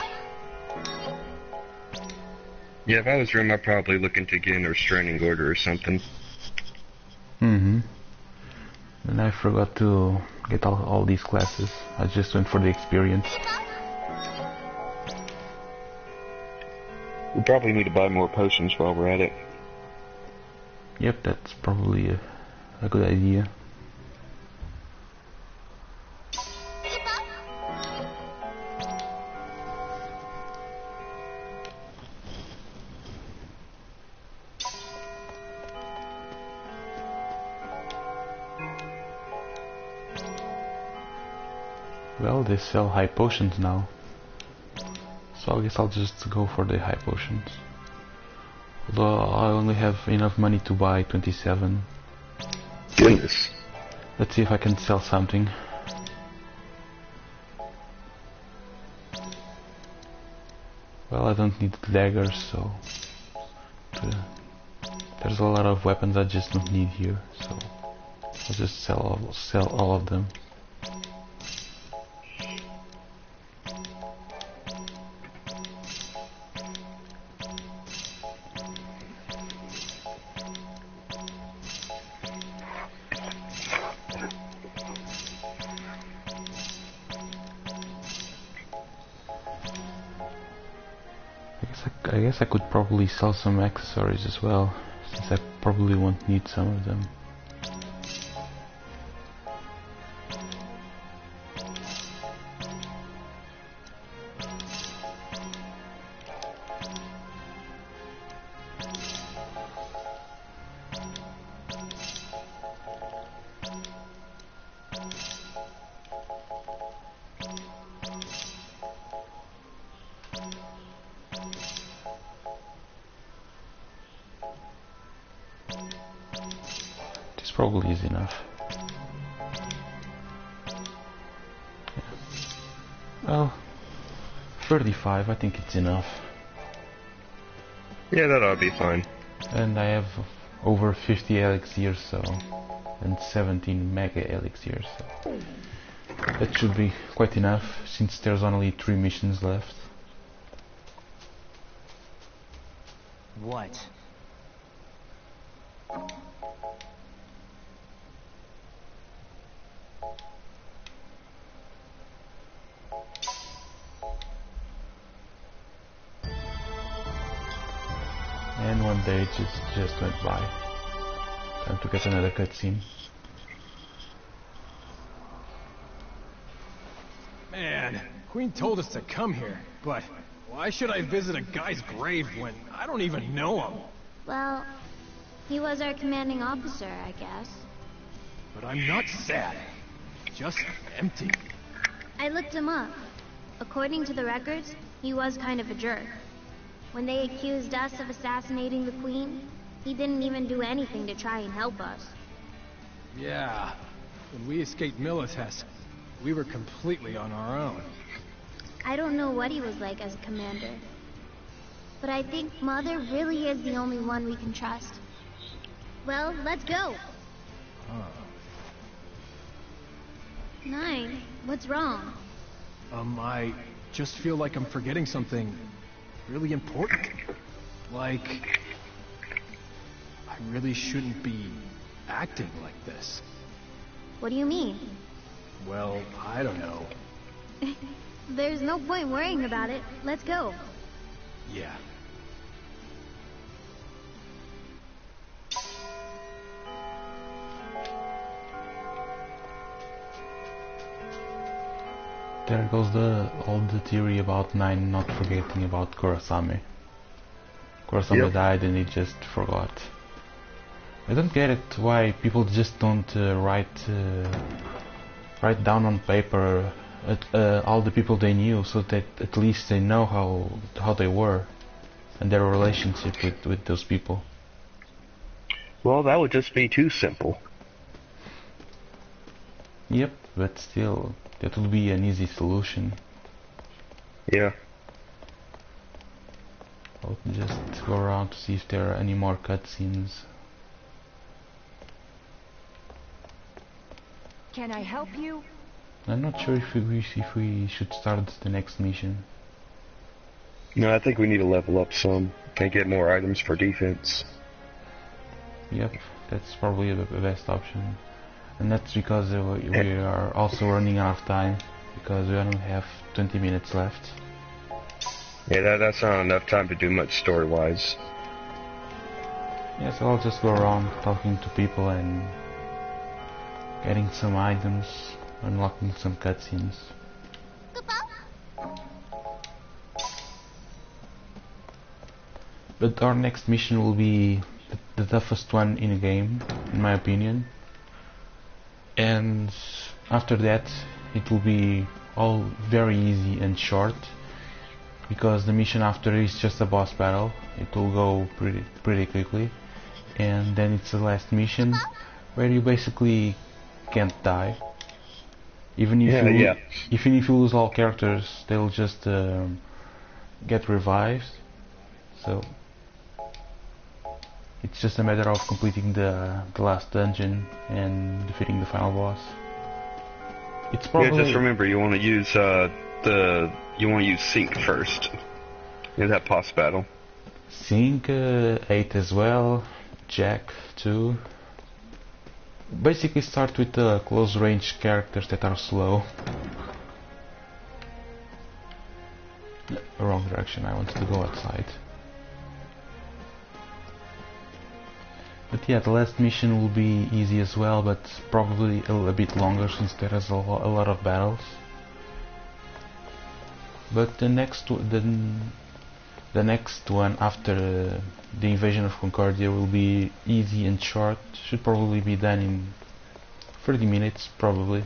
Yeah, if I was Rem, I'd probably look into getting a restraining order or something. Mm-hmm. And I forgot to get all these classes. I just went for the experience. We probably need to buy more potions while we're at it. Yep, that's probably a good idea. Well, they sell high potions now, so I guess I'll just go for the high potions. Although I only have enough money to buy 27. Goodness. Let's see if I can sell something. Well, I don't need daggers, so there's a lot of weapons I just don't need here, so I'll just sell all of them. I guess I could probably sell some accessories as well, since I probably won't need some of them. This probably is enough. Yeah. Well, 35, I think it's enough. Yeah, that ought to be fine. And I have over 50 elixirs, so, and 17 mega elixirs, so that should be quite enough, since there's only 3 missions left. What? And one day just went by. Time to get another cutscene. Man, Queen told us to come here, but why should I visit a guy's grave when I don't even know him? Well, he was our commanding officer, I guess. But I'm not sad. Just empty. I looked him up. According to the records, he was kind of a jerk. When they accused us of assassinating the Queen, he didn't even do anything to try and help us. Yeah. When we escaped Milites, we were completely on our own. I don't know what he was like as a commander. But I think Mother really is the only one we can trust. Well, let's go. Nine, what's wrong? I just feel like I'm forgetting something really important. Like, I really shouldn't be acting like this. What do you mean? Well, I don't know. There's no point worrying about it. Let's go. Yeah. There goes the old theory about Nine not forgetting about Kurasame. Kurasame died and he just forgot. I don't get it why people just don't write down on paper all the people they knew, so that at least they know how they were and their relationship with those people. Well, that would just be too simple. Yep, but still, that would be an easy solution. Yeah. I'll just go around to see if there are any more cutscenes. Can I help you? I'm not sure if we should start the next mission. No, I think we need to level up some and get more items for defense. Yep, that's probably the best option. And that's because we are also running out of time, because we only have 20 minutes left. Yeah, that's not enough time to do much story-wise. Yeah, so I'll just go around talking to people and getting some items, unlocking some cutscenes. But our next mission will be the toughest one in the game, in my opinion. And after that, it will be all very easy and short, because the mission after is just a boss battle. It will go pretty quickly, and then it's the last mission where you basically can't die. Even if you lose all characters, they'll just get revived. So it's just a matter of completing the last dungeon and defeating the final boss. It's probably just remember you want to use Sync first in that boss battle. Sync 8 as well, Jack too. Basically start with the close range characters that are slow. Wrong direction, I wanted to go outside. But yeah, the last mission will be easy as well, but probably a bit longer since there is a lot of battles. But the next one after the invasion of Concordia will be easy and short. Should probably be done in 30 minutes, probably.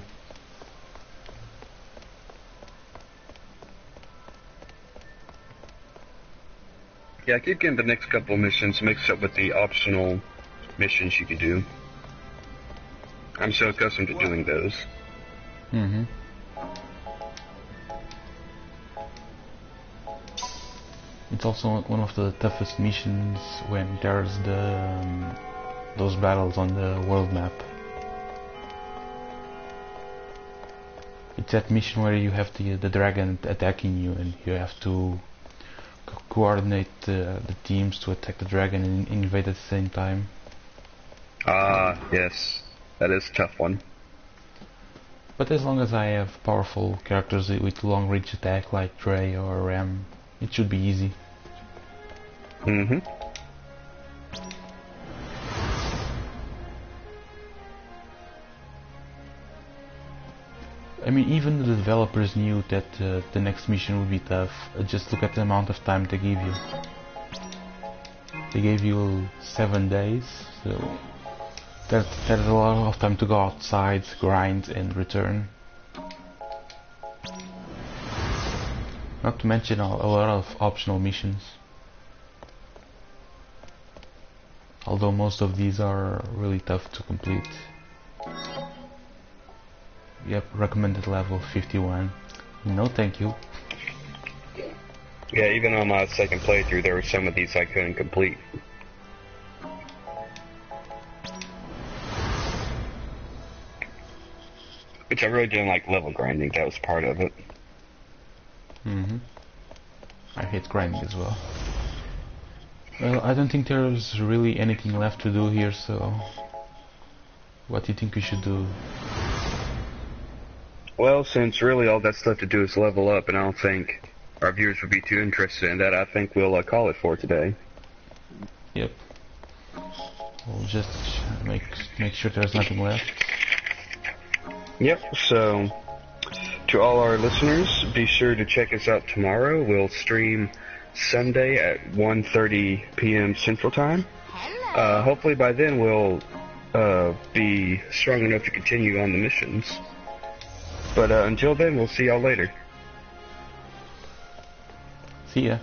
Yeah, I keep getting the next couple of missions mixed up with the optional missions you can do. I'm so accustomed to doing those. Mm-hmm. It's also one of the toughest missions when there's those battles on the world map. It's that mission where you have the dragon attacking you, and you have to coordinate the teams to attack the dragon and invade at the same time. Yes, that is a tough one. But as long as I have powerful characters with long range attack like Trey or Ram, it should be easy. Mm-hmm. I mean, even the developers knew that the next mission would be tough. Just look at the amount of time they gave you. They gave you 7 days, so there's a lot of time to go outside, grind, and return. Not to mention a lot of optional missions. Although most of these are really tough to complete. Yep, recommended level 51. No thank you. Yeah, even on my second playthrough, there were some of these I couldn't complete. Which I really didn't like level grinding, that was part of it. I hate grinding as well. Well, I don't think there's really anything left to do here, so... What do you think we should do? Well, since really all that's left to do is level up, and I don't think our viewers would be too interested in that, I think we'll call it for today. Yep. We'll just make sure there's nothing left. Yep, so to all our listeners, be sure to check us out tomorrow. We'll stream Sunday at 1:30 p.m. Central Time. Hopefully by then we'll be strong enough to continue on the missions. But until then, we'll see y'all later. See ya.